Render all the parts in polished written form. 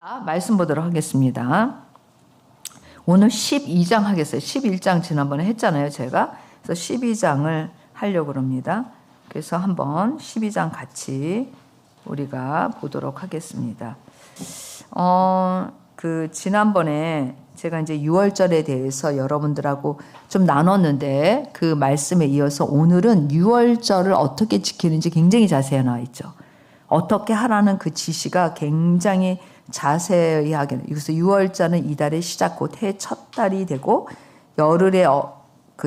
말씀 보도록 하겠습니다. 오늘 12장 하겠어요. 11장 지난번에 했잖아요, 제가. 그래서 12장을 하려고 합니다. 그래서 한번 12장 같이 우리가 보도록 하겠습니다. 지난번에 제가 이제 6월절에 대해서 여러분들하고 좀 나눴는데 그 말씀에 이어서 오늘은 6월절을 어떻게 지키는지 굉장히 자세히 나와 있죠. 어떻게 하라는 그 지시가 굉장히 자세히 하게. 그래서 6월절은 이달의 시작 곧 해 첫 달이 되고 열흘에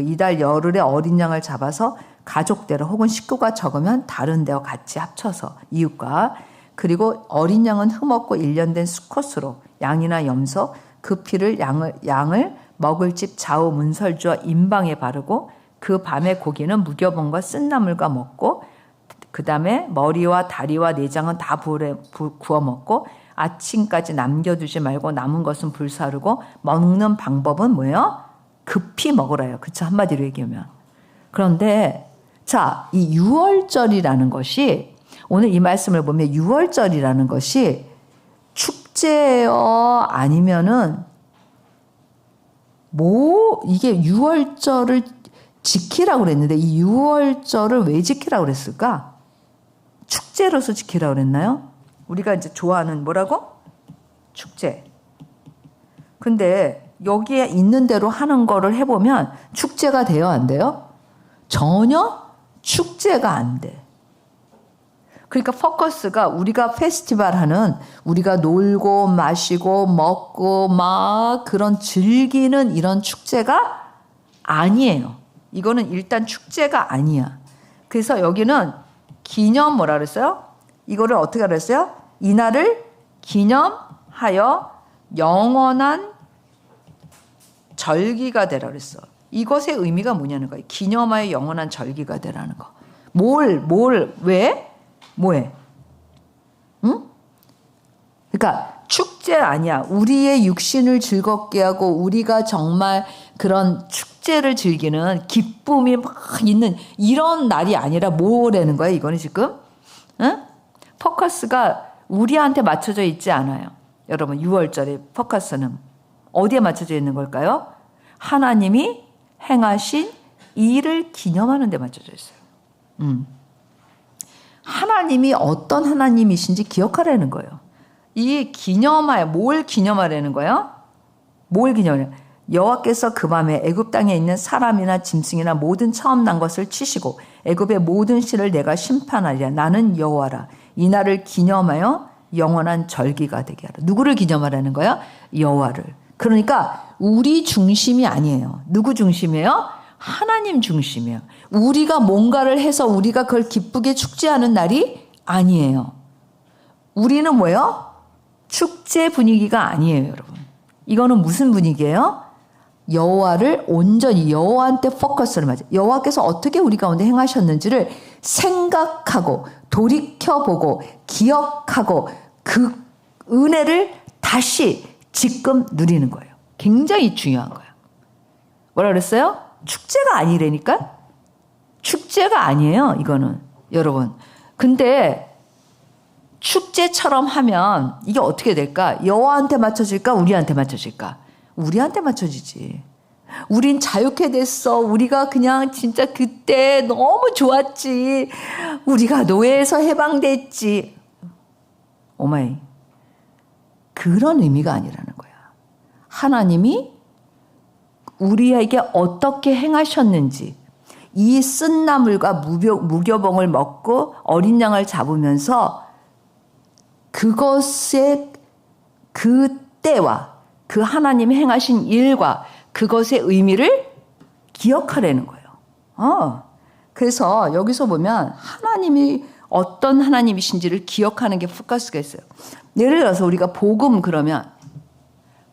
이달 열흘에 어린 양을 잡아서 가족대로 혹은 식구가 적으면 다른 데와 같이 합쳐서 이웃과 그리고 어린 양은 흠없고 일련된 수컷으로 양이나 염소 그 피를 양을 먹을 집 좌우 문설주와 임방에 바르고 그 밤에 고기는 무교봉과 쓴나물과 먹고 그 다음에 머리와 다리와 내장은 다 구워 먹고 아침까지 남겨두지 말고 남은 것은 불사르고 먹는 방법은 뭐예요? 급히 먹으라요. 그쵸? 한마디로 얘기하면. 그런데 자, 이 6월절이라는 것이 오늘 이 말씀을 보면 6월절이라는 것이 축제예요? 아니면은 이게 6월절을 지키라고 그랬는데 이 6월절을 왜 지키라고 그랬을까? 축제로서 지키라고 그랬나요? 우리가 이제 좋아하는 뭐라고? 축제. 근데 여기에 있는 대로 하는 거를 해보면 축제가 돼요? 안 돼요? 전혀 축제가 안 돼. 그러니까 포커스가 우리가 페스티벌 하는 우리가 놀고 마시고 먹고 막 그런 즐기는 이런 축제가 아니에요. 이거는 일단 축제가 아니야. 그래서 여기는 기념 뭐라 그랬어요? 이거를 어떻게 그랬어요? 이날을 기념하여 영원한 절기가 되라 그랬어. 이것의 의미가 뭐냐는 거예요. 기념하여 영원한 절기가 되라는 거. 왜? 뭐해? 응? 그러니까 축제 아니야. 우리의 육신을 즐겁게 하고 우리가 정말 그런 축제를 즐기는 기쁨이 막 있는 이런 날이 아니라 뭐라는 거야? 이거는 지금? 응? 포커스가 우리한테 맞춰져 있지 않아요. 여러분 6월절의 포커스는 어디에 맞춰져 있는 걸까요? 하나님이 행하신 일을 기념하는 데 맞춰져 있어요. 하나님이 어떤 하나님이신지 기억하라는 거예요. 뭘 기념하라는 거예요? 뭘 기념하냐? 여호와께서 그 밤에 애굽 땅에 있는 사람이나 짐승이나 모든 처음 난 것을 치시고 애굽의 모든 씨를 내가 심판하리라. 나는 여호와라. 이 날을 기념하여 영원한 절기가 되게 하라. 누구를 기념하라는 거야? 여호와를. 그러니까 우리 중심이 아니에요. 누구 중심이에요? 하나님 중심이에요. 우리가 뭔가를 해서 우리가 그걸 기쁘게 축제하는 날이 아니에요. 우리는 뭐예요? 축제 분위기가 아니에요, 여러분. 이거는 무슨 분위기예요? 여호와를 온전히 여호와한테 포커스를 맞아요. 여호와께서 어떻게 우리 가운데 행하셨는지를 생각하고 돌이켜보고 기억하고 그 은혜를 다시 지금 누리는 거예요. 굉장히 중요한 거예요. 뭐라 그랬어요? 축제가 아니라니까? 축제가 아니에요, 이거는. 여러분. 근데 축제처럼 하면 이게 어떻게 될까? 여호와한테 맞춰질까? 우리한테 맞춰질까? 우리한테 맞춰지지. 우린 자유케 됐어. 우리가 그냥 진짜 그때 너무 좋았지. 우리가 노예에서 해방됐지. 오마이. 그런 의미가 아니라는 거야. 하나님이 우리에게 어떻게 행하셨는지 이 쓴나물과 무교봉을 먹고 어린 양을 잡으면서 그것의 그 때와 그 하나님이 행하신 일과 그것의 의미를 기억하라는 거예요. 그래서 여기서 보면 하나님이 어떤 하나님이신지를 기억하는 게 포커스가 있어요. 예를 들어서 우리가 복음 그러면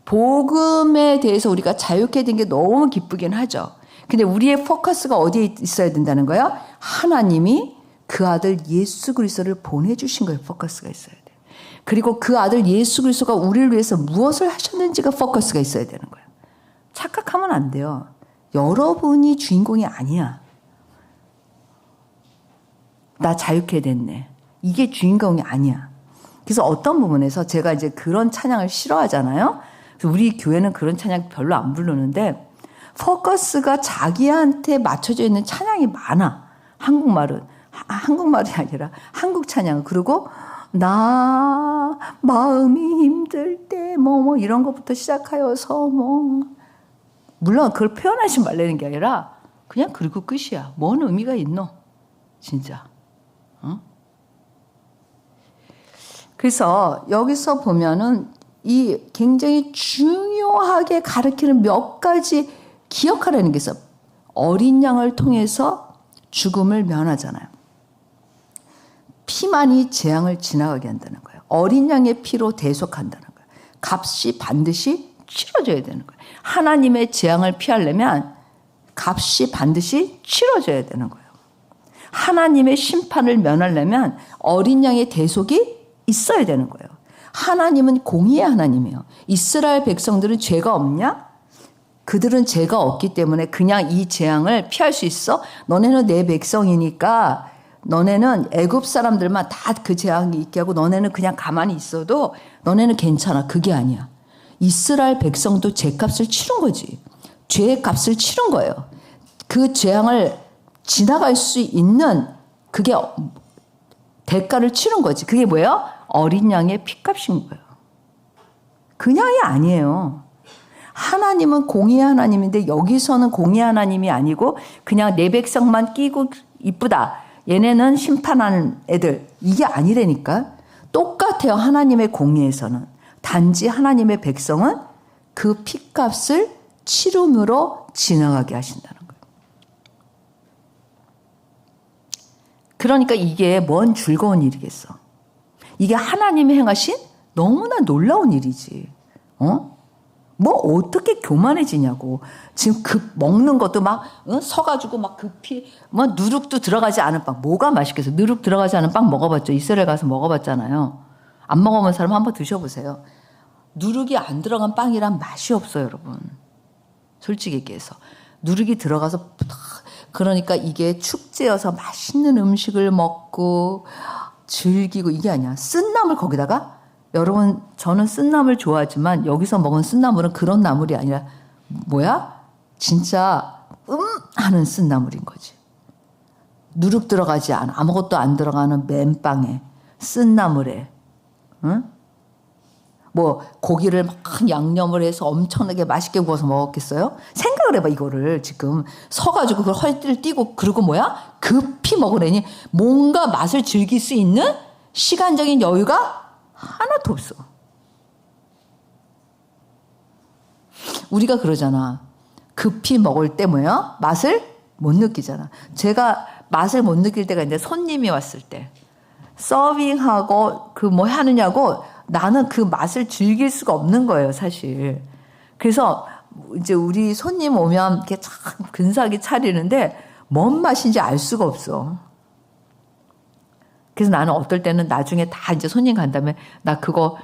복음에 대해서 우리가 자유케 된 게 너무 기쁘긴 하죠. 근데 우리의 포커스가 어디에 있어야 된다는 거예요? 하나님이 그 아들 예수 그리스도를 보내주신 거에 포커스가 있어야 돼요. 그리고 그 아들 예수 그리스도가 우리를 위해서 무엇을 하셨는지가 포커스가 있어야 되는 거예요. 착각하면 안 돼요. 여러분이 주인공이 아니야. 나 자유케 됐네. 이게 주인공이 아니야. 그래서 어떤 부분에서 제가 이제 그런 찬양을 싫어하잖아요. 그래서 우리 교회는 그런 찬양 별로 안 부르는데 포커스가 자기한테 맞춰져 있는 찬양이 많아. 한국말이 아니라 한국 찬양. 그리고 나 마음이 힘들 때 뭐 이런 것부터 시작하여서 뭐 물론 그걸 표현하지 말라는 게 아니라 그냥 그리고 끝이야. 뭔 의미가 있노? 진짜. 그래서 여기서 보면은 이 굉장히 중요하게 가르치는 몇 가지 기억하라는 게 있어. 어린 양을 통해서 죽음을 면하잖아요. 피만이 재앙을 지나가게 한다는 거예요. 어린 양의 피로 대속한다는 거예요. 값이 반드시 치러져야 되는 거예요. 하나님의 재앙을 피하려면 값이 반드시 치러져야 되는 거예요. 하나님의 심판을 면하려면 어린 양의 대속이 있어야 되는 거예요. 하나님은 공의의 하나님이에요. 이스라엘 백성들은 죄가 없냐? 그들은 죄가 없기 때문에 그냥 이 재앙을 피할 수 있어? 너네는 내 백성이니까 너네는 애굽 사람들만 다 그 재앙이 있게 하고 너네는 그냥 가만히 있어도 너네는 괜찮아. 그게 아니야. 이스라엘 백성도 죄값을 치른 거지. 죄의 값을 치른 거예요. 그 재앙을 지나갈 수 있는 그게 대가를 치른 거지. 그게 뭐예요? 어린 양의 피값인 거예요. 그냥이 아니에요. 하나님은 공의의 하나님인데 여기서는 공의의 하나님이 아니고 그냥 내 백성만 끼고 이쁘다. 얘네는 심판하는 애들. 이게 아니라니까. 똑같아요. 하나님의 공의에서는. 단지 하나님의 백성은 그 피값을 치름으로 지나가게 하신다는 거예요. 그러니까 이게 뭔 즐거운 일이겠어. 이게 하나님이 행하신 너무나 놀라운 일이지. 뭐 어떻게 교만해지냐고. 지금 먹는 것도 막 서가지고 막 급히 뭐 누룩도 들어가지 않은 빵. 뭐가 맛있겠어. 누룩 들어가지 않은 빵 먹어봤죠. 이스라엘 가서 먹어봤잖아요. 안 먹어본 사람 한번 드셔보세요. 누룩이 안 들어간 빵이란 맛이 없어요, 여러분. 솔직히 얘기해서. 누룩이 들어가서 그러니까 이게 축제여서 맛있는 음식을 먹고 즐기고 이게 아니야. 쓴나물 거기다가 여러분 저는 쓴나물 좋아하지만 여기서 먹은 쓴나물은 그런 나물이 아니라 뭐야? 진짜 하는 쓴나물인 거지. 누룩 들어가지 않아. 아무것도 안 들어가는 맨빵에 쓴나물에 뭐 고기를 막 양념을 해서 엄청나게 맛있게 구워서 먹었겠어요? 생각을 해봐. 이거를 지금 서가지고 그걸 허리띠를 띠고 그러고 뭐야? 급히 먹으려니 뭔가 맛을 즐길 수 있는 시간적인 여유가 하나도 없어. 우리가 그러잖아. 급히 먹을 때 뭐야? 맛을 못 느끼잖아. 제가 맛을 못 느낄 때가 있는데 손님이 왔을 때 서빙하고 그 뭐 하느냐고 나는 그 맛을 즐길 수가 없는 거예요, 사실. 그래서 이제 우리 손님 오면 이렇게 참 근사하게 차리는데 뭔 맛인지 알 수가 없어. 그래서 나는 어떨 때는 나중에 다 이제 손님 간 다음에 나 그거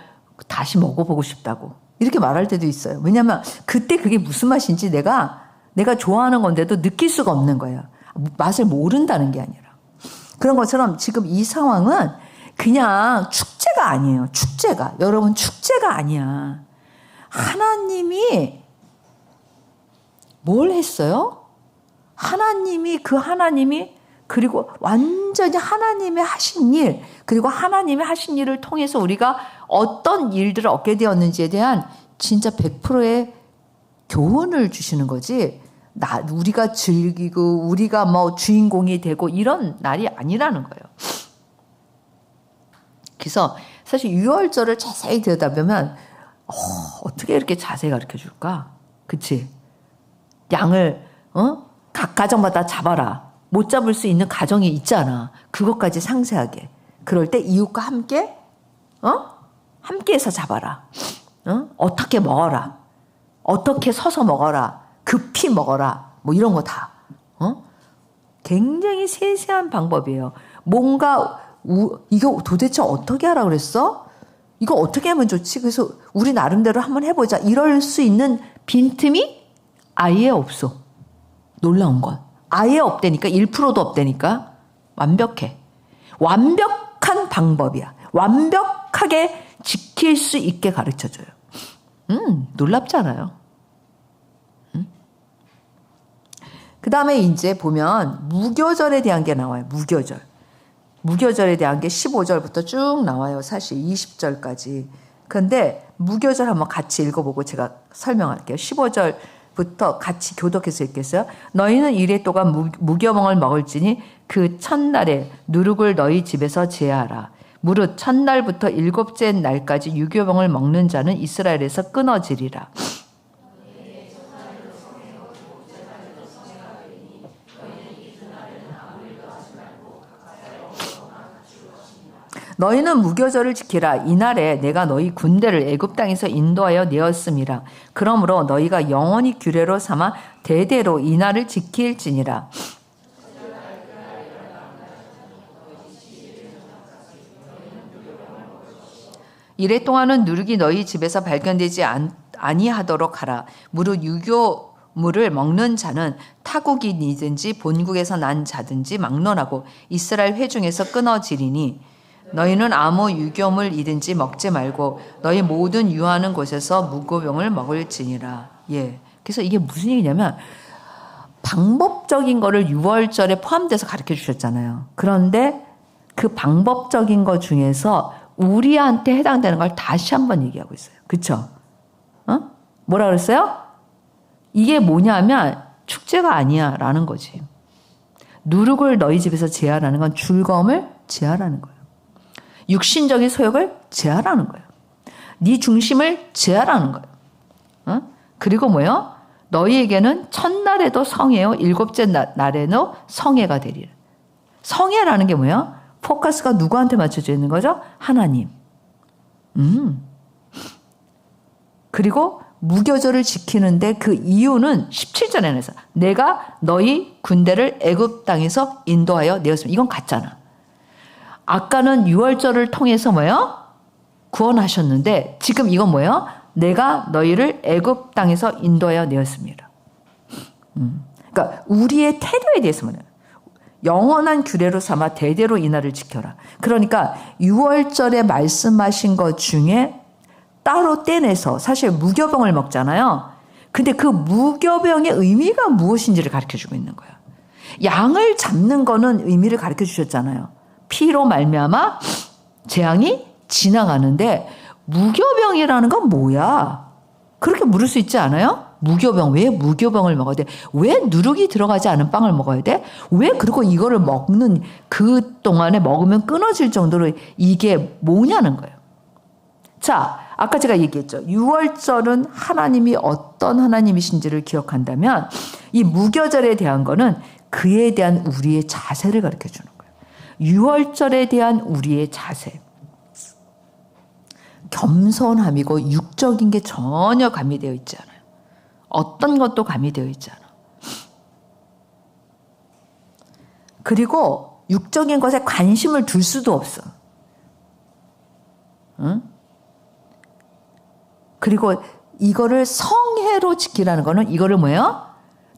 다시 먹어보고 싶다고 이렇게 말할 때도 있어요. 왜냐면 그때 그게 무슨 맛인지 내가 좋아하는 건데도 느낄 수가 없는 거예요. 맛을 모른다는 게 아니라. 그런 것처럼 지금 이 상황은 그냥 축제가 아니에요. 축제가. 여러분 축제가 아니야. 하나님이 뭘 했어요? 하나님이 그리고 완전히 하나님의 하신 일 그리고 하나님의 하신 일을 통해서 우리가 어떤 일들을 얻게 되었는지에 대한 진짜 100%의 교훈을 주시는 거지. 우리가 즐기고 우리가 뭐 주인공이 되고 이런 날이 아니라는 거예요. 그래서 사실 유월절을 자세히 들여다보면 어떻게 이렇게 자세히 가르쳐 줄까? 그치? 양을 각 가정마다 잡아라. 못 잡을 수 있는 가정이 있잖아. 그것까지 상세하게. 그럴 때 이웃과 함께 함께해서 잡아라. 어떻게 먹어라. 어떻게 서서 먹어라. 급히 먹어라. 뭐 이런 거 다. 굉장히 세세한 방법이에요. 뭔가 이거 도대체 어떻게 하라 그랬어? 이거 어떻게 하면 좋지? 그래서 우리 나름대로 한번 해보자. 이럴 수 있는 빈틈이 아예 없어. 놀라운 건. 아예 없다니까. 1%도 없다니까. 완벽해. 완벽한 방법이야. 완벽한 정확하게 지킬 수 있게 가르쳐줘요. 놀랍지 않아요? 그 다음에 이제 보면 무교절에 대한 게 나와요. 무교절. 무교절에 대한 게 15절부터 쭉 나와요. 사실 20절까지. 그런데 무교절 한번 같이 읽어보고 제가 설명할게요. 15절부터 같이 교독해서 읽겠어요. 너희는 이레 동안 무교병을 먹을지니 그 첫날에 누룩을 너희 집에서 제하라. 무릇 첫날부터 일곱째 날까지 유교병을 먹는 자는 이스라엘에서 끊어지리라. 너희는 무교절을 지키라. 이날에 내가 너희 군대를 애굽 땅에서 인도하여 내었음이라. 그러므로 너희가 영원히 규례로 삼아 대대로 이날을 지킬지니라. 이래 동안은 누룩이 너희 집에서 발견되지 아니하도록 하라. 무릇 유교물을 먹는 자는 타국인이든지 본국에서 난 자든지 막론하고 이스라엘 회중에서 끊어지리니 너희는 아무 유교물이든지 먹지 말고 너희 모든 유하는 곳에서 무교병을 먹을지니라. 예. 그래서 이게 무슨 얘기냐면 방법적인 거를 6월절에 포함돼서 가르쳐 주셨잖아요. 그런데 그 방법적인 것 중에서 우리한테 해당되는 걸 다시 한번 얘기하고 있어요. 그렇죠? 뭐라 그랬어요? 이게 뭐냐면 축제가 아니야 라는 거지. 누룩을 너희 집에서 제하라는 건 즐거움을 제하라는 거예요. 육신적인 소욕을 제하라는 거예요. 네 중심을 제하라는 거예요. 그리고 뭐요? 너희에게는 첫날에도 성회요 일곱째 날에는 성회가 되리라. 성회라는 게 뭐예요? 포커스가 누구한테 맞춰져 있는 거죠? 하나님. 그리고 무교절을 지키는데 그 이유는 17절에 나서 내가 너희 군대를 애굽 땅에서 인도하여 내었습니다. 이건 같잖아. 아까는 6월절을 통해서 뭐예요? 구원하셨는데 지금 이건 뭐예요? 내가 너희를 애굽 땅에서 인도하여 내었습니다. 그러니까 우리의 태도에 대해서 말해요. 영원한 규례로 삼아 대대로 이 날을 지켜라. 그러니까 6월절에 말씀하신 것 중에 따로 떼내서 사실 무교병을 먹잖아요. 근데 그 무교병의 의미가 무엇인지를 가르쳐주고 있는 거예요. 양을 잡는 거는 의미를 가르쳐 주셨잖아요. 피로 말미암아 재앙이 지나가는데 무교병이라는 건 뭐야? 그렇게 물을 수 있지 않아요? 무교병, 왜 무교병을 먹어야 돼? 왜 누룩이 들어가지 않은 빵을 먹어야 돼? 왜 그리고 이거를 먹는 그 동안에 먹으면 끊어질 정도로 이게 뭐냐는 거예요. 자, 아까 제가 얘기했죠. 6월절은 하나님이 어떤 하나님이신지를 기억한다면 이 무교절에 대한 거는 그에 대한 우리의 자세를 가르쳐 주는 거예요. 6월절에 대한 우리의 자세. 겸손함이고 육적인 게 전혀 가미되어 있지 않아요. 어떤 것도 가미되어 있지 않아. 그리고 육적인 것에 관심을 둘 수도 없어. 응? 그리고 이거를 성회로 지키라는 거는 이거를 뭐예요?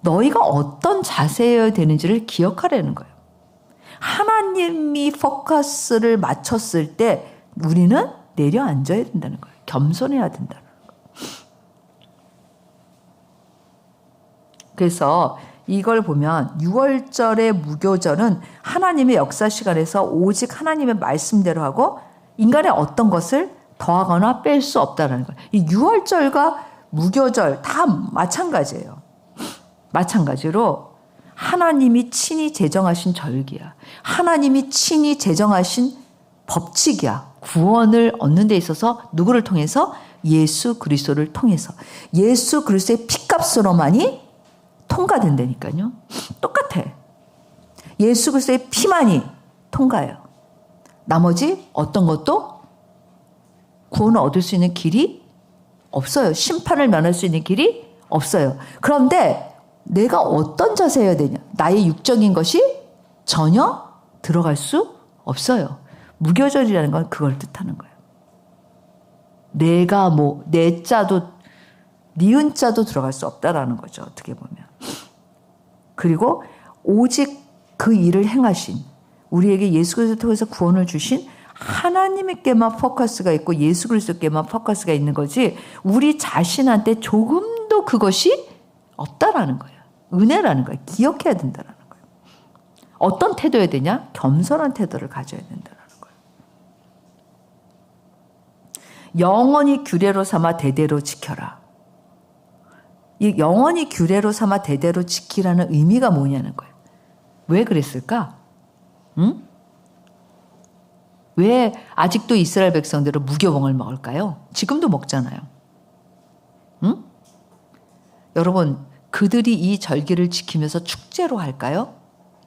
너희가 어떤 자세여야 되는지를 기억하라는 거예요. 하나님이 포커스를 맞췄을 때 우리는 내려앉아야 된다는 거예요. 겸손해야 된다는 거예요. 그래서 이걸 보면 6월절의 무교절은 하나님의 역사 시간에서 오직 하나님의 말씀대로 하고 인간의 어떤 것을 더하거나 뺄 수 없다는 거예요. 이 6월절과 무교절 다 마찬가지예요. 마찬가지로 하나님이 친히 제정하신 절기야. 하나님이 친히 제정하신 법칙이야. 구원을 얻는 데 있어서 누구를 통해서? 예수 그리스도를 통해서. 예수 그리스도의 피값으로만이 통과된다니까요. 똑같아. 예수 그리스도의 피만이 통과해요. 나머지 어떤 것도 구원을 얻을 수 있는 길이 없어요. 심판을 면할 수 있는 길이 없어요. 그런데 내가 어떤 자세여야 되냐? 나의 육적인 것이 전혀 들어갈 수 없어요. 무교절이라는 건 그걸 뜻하는 거예요. 내가 내 자도 니은 자도 들어갈 수 없다라는 거죠. 어떻게 보면. 그리고 오직 그 일을 행하신 우리에게 예수 그리스도를 통해서 구원을 주신 하나님께만 포커스가 있고 예수 그리스도께만 포커스가 있는 거지 우리 자신한테 조금도 그것이 없다라는 거예요. 은혜라는 거예요. 기억해야 된다라는 거예요. 어떤 태도여야 되냐? 겸손한 태도를 가져야 된다라는 거예요. 영원히 규례로 삼아 대대로 지켜라. 이 영원히 규례로 삼아 대대로 지키라는 의미가 뭐냐는 거예요. 왜 그랬을까? 응? 왜 아직도 이스라엘 백성들은 무교봉을 먹을까요? 지금도 먹잖아요. 응? 여러분, 그들이 이 절기를 지키면서 축제로 할까요?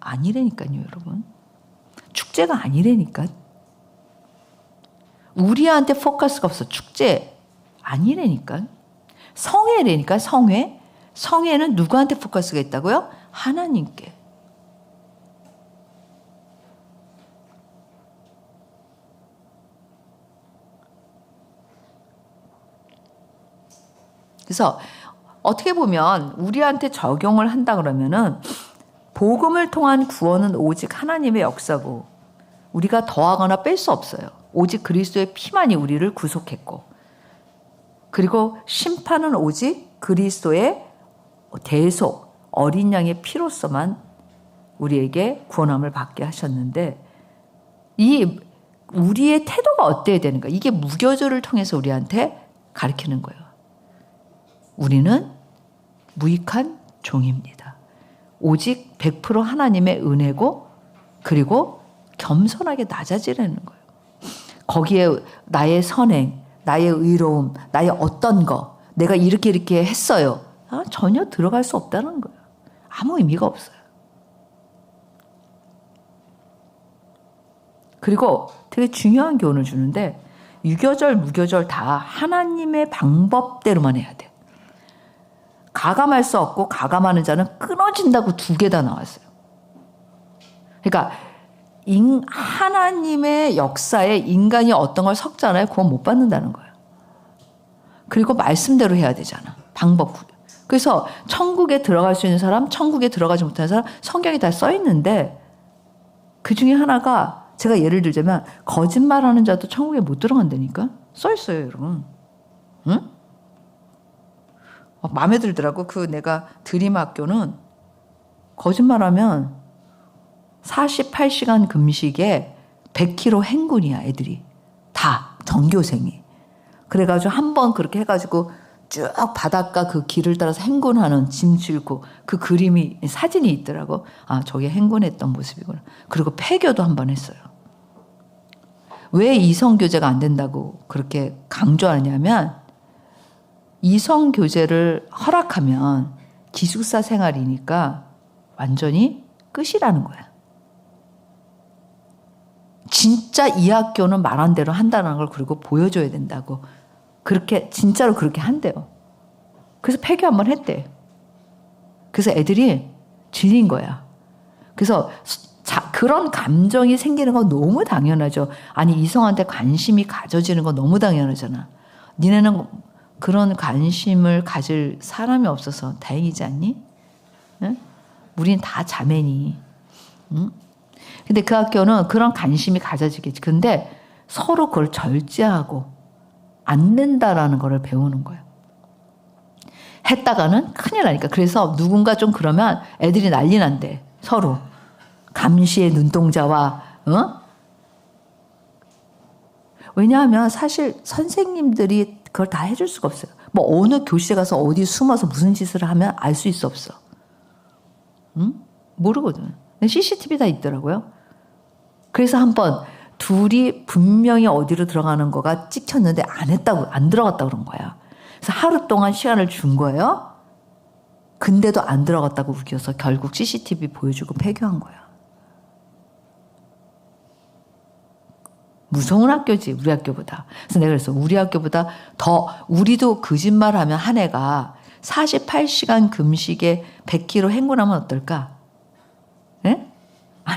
아니라니까요, 여러분. 축제가 아니라니까. 우리한테 포커스가 없어. 축제 아니라니까. 성회라니까, 성회. 성회는 누구한테 포커스가 있다고요? 하나님께. 그래서 어떻게 보면 우리한테 적용을 한다 그러면은 복음을 통한 구원은 오직 하나님의 역사고 우리가 더하거나 뺄 수 없어요. 오직 그리스도의 피만이 우리를 구속했고 그리고 심판은 오직 그리스도의 대속 어린 양의 피로서만 우리에게 구원함을 받게 하셨는데 이 우리의 태도가 어때야 되는가? 이게 무교절을 통해서 우리한테 가르치는 거예요. 우리는 무익한 종입니다. 오직 100% 하나님의 은혜고 그리고 겸손하게 낮아지라는 거예요. 거기에 나의 선행, 나의 의로움, 나의 어떤 거, 내가 이렇게 했어요. 전혀 들어갈 수 없다는 거예요. 아무 의미가 없어요. 그리고 되게 중요한 교훈을 주는데 유교절, 무교절 다 하나님의 방법대로만 해야 돼. 가감할 수 없고 가감하는 자는 끊어진다고 2개 다 나왔어요. 그러니까 하나님의 역사에 인간이 어떤 걸 섞잖아요. 그건 못 받는다는 거예요. 그리고 말씀대로 해야 되잖아. 방법. 그래서 천국에 들어갈 수 있는 사람, 천국에 들어가지 못하는 사람 성경에 다 써 있는데 그 중에 하나가 제가 예를 들자면 거짓말하는 자도 천국에 못 들어간다니까 써 있어요, 여러분. 응? 마음에 들더라고. 내가 드림 학교는 거짓말하면 48시간 금식에 100kg 행군이야, 애들이. 다, 전교생이. 그래가지고 한번 그렇게 해가지고 쭉 바닷가 그 길을 따라서 행군하는 짐 싣고 그 그림이, 사진이 있더라고. 저게 행군했던 모습이구나. 그리고 폐교도 한번 했어요. 왜 이성교제가 안 된다고 그렇게 강조하냐면 이성교제를 허락하면 기숙사 생활이니까 완전히 끝이라는 거야. 진짜 이 학교는 말한 대로 한다는 걸 그리고 보여줘야 된다고. 그렇게 진짜로 그렇게 한대요. 그래서 폐교 한번 했대. 그래서 애들이 질린 거야. 그래서 그런 감정이 생기는 건 너무 당연하죠. 아니 이성한테 관심이 가져지는 건 너무 당연하잖아. 니네는 그런 관심을 가질 사람이 없어서 다행이지 않니? 응? 우린 다 자매니. 응? 근데 그 학교는 그런 관심이 가져지겠지. 근데 서로 그걸 절제하고 안 된다라는 걸 배우는 거예요. 했다가는 큰일 나니까. 그래서 누군가 좀 그러면 애들이 난리 난대. 서로. 감시의 눈동자와 왜냐하면 사실 선생님들이 그걸 다 해줄 수가 없어요. 뭐 어느 교실에 가서 어디 숨어서 무슨 짓을 하면 알 수 있어 없어. 응? 모르거든. CCTV 다 있더라고요. 그래서 한번 둘이 분명히 어디로 들어가는 거가 찍혔는데 안 들어갔다 그런 거야. 그래서 하루 동안 시간을 준 거예요. 근데도 안 들어갔다고 우겨서 결국 CCTV 보여주고 폐교한 거야. 무서운 학교지, 우리 학교보다. 그래서 내가 그랬어. 우리 학교보다 우리도 거짓말하면 한 해가 48시간 금식에 100kg 행군하면 어떨까? 예?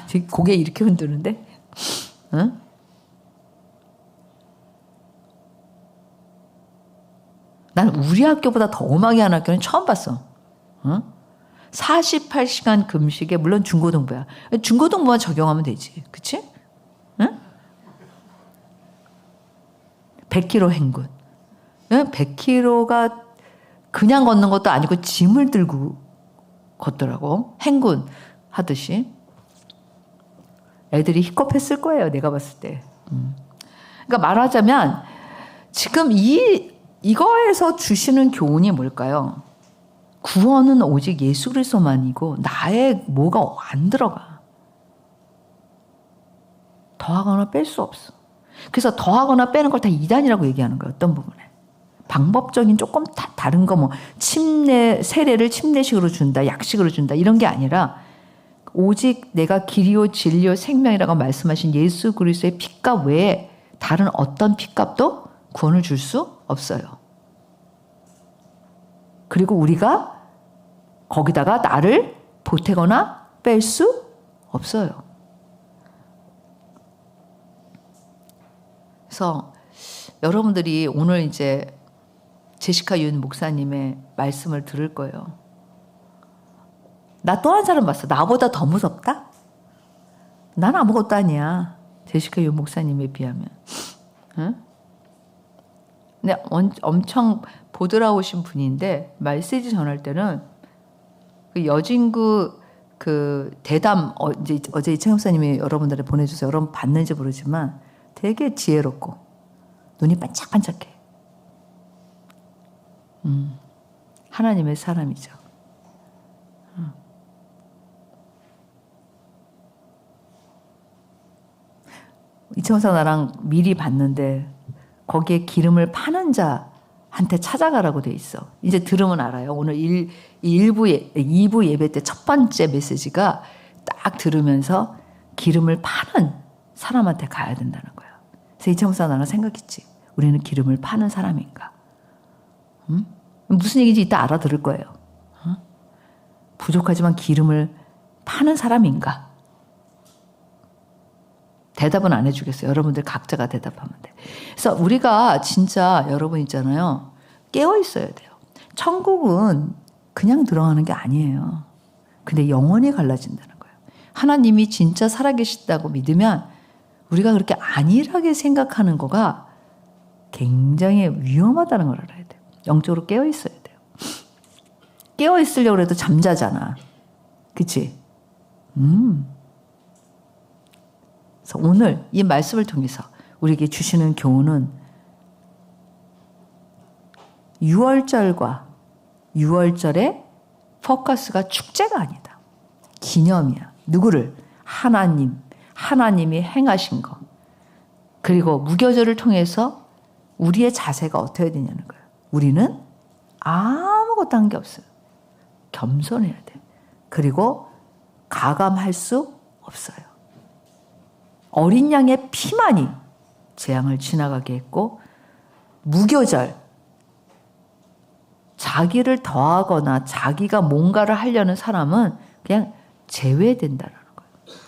지금 고개 이렇게 흔드는데? 응? 난 우리 학교보다 더 엄하게 하는 학교는 처음 봤어. 응? 48시간 금식에, 물론 중고등부야. 중고등부만 적용하면 되지. 그치? 응? 100km 행군. 100km가 그냥 걷는 것도 아니고 짐을 들고 걷더라고. 행군 하듯이. 애들이 힙컵했을 거예요. 내가 봤을 때. 그러니까 말하자면 지금 이거에서 주시는 교훈이 뭘까요? 구원은 오직 예수 그리스도만이고 나의 뭐가 안 들어가. 더하거나 뺄 수 없어. 그래서 더하거나 빼는 걸 다 이단이라고 얘기하는 거예요. 어떤 부분에. 방법적인 조금 다른 거 뭐 세례를 침례식으로 준다, 약식으로 준다 이런 게 아니라 오직 내가 길이요 진리요 생명이라고 말씀하신 예수 그리스도의 피값 외에 다른 어떤 피값도 구원을 줄 수 없어요. 그리고 우리가 거기다가 나를 보태거나 뺄 수 없어요. 그래서 여러분들이 오늘 이제 제시카 윤 목사님의 말씀을 들을 거예요. 나 또 한 사람 봤어. 나보다 더 무섭다? 난 아무것도 아니야. 제시카 윤 목사님에 비하면. 응? 근데 엄청 보드라우신 분인데 메시지 전할 때는 그 여진구 그 대담 어제 이창엽 목사님이 여러분들에 보내주세요. 여러분 봤는지 모르지만 되게 지혜롭고 눈이 반짝반짝해. 하나님의 사람이죠. 이청사 나랑 미리 봤는데 거기에 기름을 파는 자한테 찾아가라고 돼 있어. 이제 들으면 알아요. 오늘 2부 예배 때 첫 번째 메시지가 딱 들으면서 기름을 파는 사람한테 가야 된다는 거예요. 그래서 이청사 나랑 생각했지. 우리는 기름을 파는 사람인가? 무슨 얘기인지 이따 알아들을 거예요. 부족하지만 기름을 파는 사람인가? 대답은 안 해주겠어요. 여러분들 각자가 대답하면 돼. 그래서 우리가 진짜 여러분 있잖아요. 깨어 있어야 돼요. 천국은 그냥 들어가는 게 아니에요. 근데 영원히 갈라진다는 거예요. 하나님이 진짜 살아계시다고 믿으면 우리가 그렇게 안일하게 생각하는 거가 굉장히 위험하다는 걸 알아야 돼요. 영적으로 깨어 있어야 돼요. 깨어 있으려고 해도 잠자잖아. 그치? 그래서 오늘 이 말씀을 통해서 우리에게 주시는 교훈은 6월절과 6월절의 포커스가 축제가 아니다. 기념이야. 누구를? 하나님이 행하신 거. 그리고 무교절을 통해서 우리의 자세가 어떻게 되냐는 거예요. 우리는 아무것도 한 게 없어요. 겸손해야 돼. 그리고 가감할 수 없어요. 어린 양의 피만이 재앙을 지나가게 했고 무교절, 자기를 더하거나 자기가 뭔가를 하려는 사람은 그냥 제외된다는 거예요.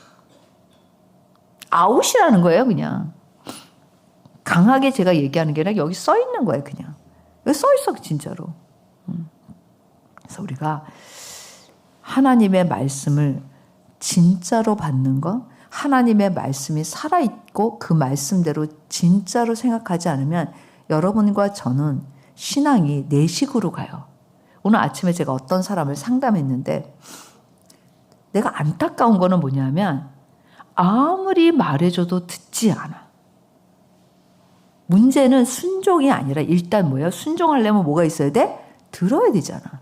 아웃이라는 거예요. 그냥. 강하게 제가 얘기하는 게 아니라 여기 써 있는 거예요. 그냥. 여기 써 있어 진짜로. 그래서 우리가 하나님의 말씀을 진짜로 받는 거, 하나님의 말씀이 살아있고 그 말씀대로 진짜로 생각하지 않으면 여러분과 저는 신앙이 내식으로 가요. 오늘 아침에 제가 어떤 사람을 상담했는데 내가 안타까운 거는 뭐냐면 아무리 말해줘도 듣지 않아. 문제는 순종이 아니라 일단 뭐예요? 순종하려면 뭐가 있어야 돼? 들어야 되잖아.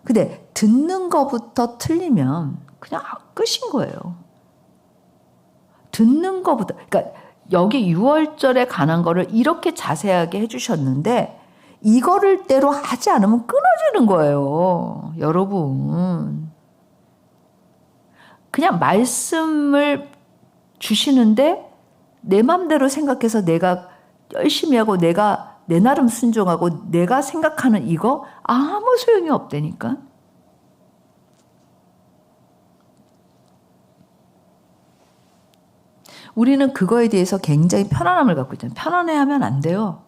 근데 듣는 거부터 틀리면 그냥 끝인 거예요. 듣는 거부터. 그러니까 여기 6월절에 관한 거를 이렇게 자세하게 해주셨는데 이거를 대로 하지 않으면 끊어지는 거예요. 여러분. 그냥 말씀을 주시는데 내 맘대로 생각해서 내가 열심히 하고 내가 내 나름 순종하고 내가 생각하는 이거 아무 소용이 없다니까. 우리는 그거에 대해서 굉장히 편안함을 갖고 있잖아요. 편안해하면 안 돼요.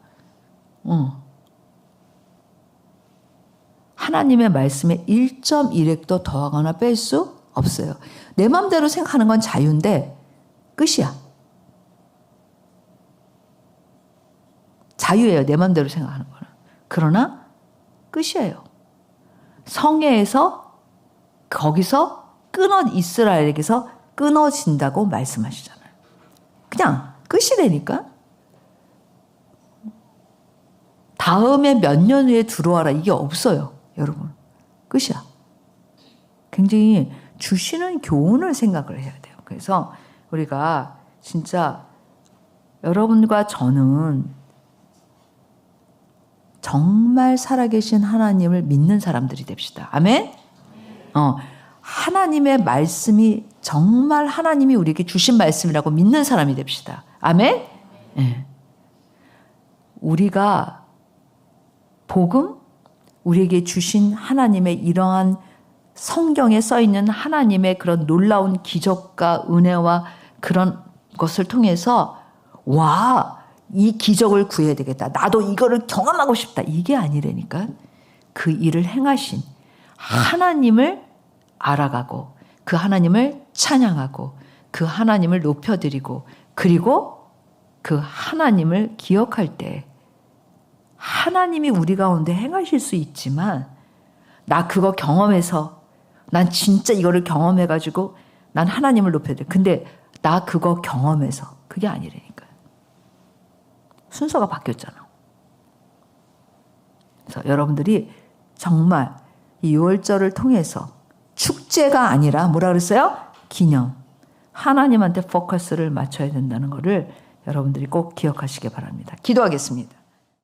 하나님의 말씀에 1.1획도 더하거나 뺄 수 없어요. 내 마음대로 생각하는 건 자유인데 끝이야. 자유예요. 내 마음대로 생각하는 거는. 그러나 끝이에요. 성회에서 거기서 이스라엘에게서 끊어진다고 말씀하시잖아요. 그냥 끝이 되니까. 다음에 몇 년 후에 들어와라 이게 없어요. 여러분. 끝이야. 굉장히 주시는 교훈을 생각을 해야 돼요. 그래서 우리가 진짜 여러분과 저는 정말 살아계신 하나님을 믿는 사람들이 됩시다. 아멘? 하나님의 말씀이 정말 하나님이 우리에게 주신 말씀이라고 믿는 사람이 됩시다. 아멘? 네. 우리가 복음, 우리에게 주신 하나님의 이러한 성경에 써 있는 하나님의 그런 놀라운 기적과 은혜와 그런 것을 통해서 이 기적을 구해야 되겠다. 나도 이거를 경험하고 싶다. 이게 아니라니까. 그 일을 행하신 하나님을 알아가고 그 하나님을 찬양하고 그 하나님을 높여드리고 그리고 그 하나님을 기억할 때 하나님이 우리 가운데 행하실 수 있지만 나 그거 경험해서 난 진짜 이거를 경험해가지고 난 하나님을 높여드려. 근데 나 그거 경험해서 그게 아니라니까요. 순서가 바뀌었잖아. 그래서 여러분들이 정말 이 6월절을 통해서 축제가 아니라 뭐라 그랬어요? 기념. 하나님한테 포커스를 맞춰야 된다는 것을 여러분들이 꼭 기억하시기 바랍니다. 기도하겠습니다.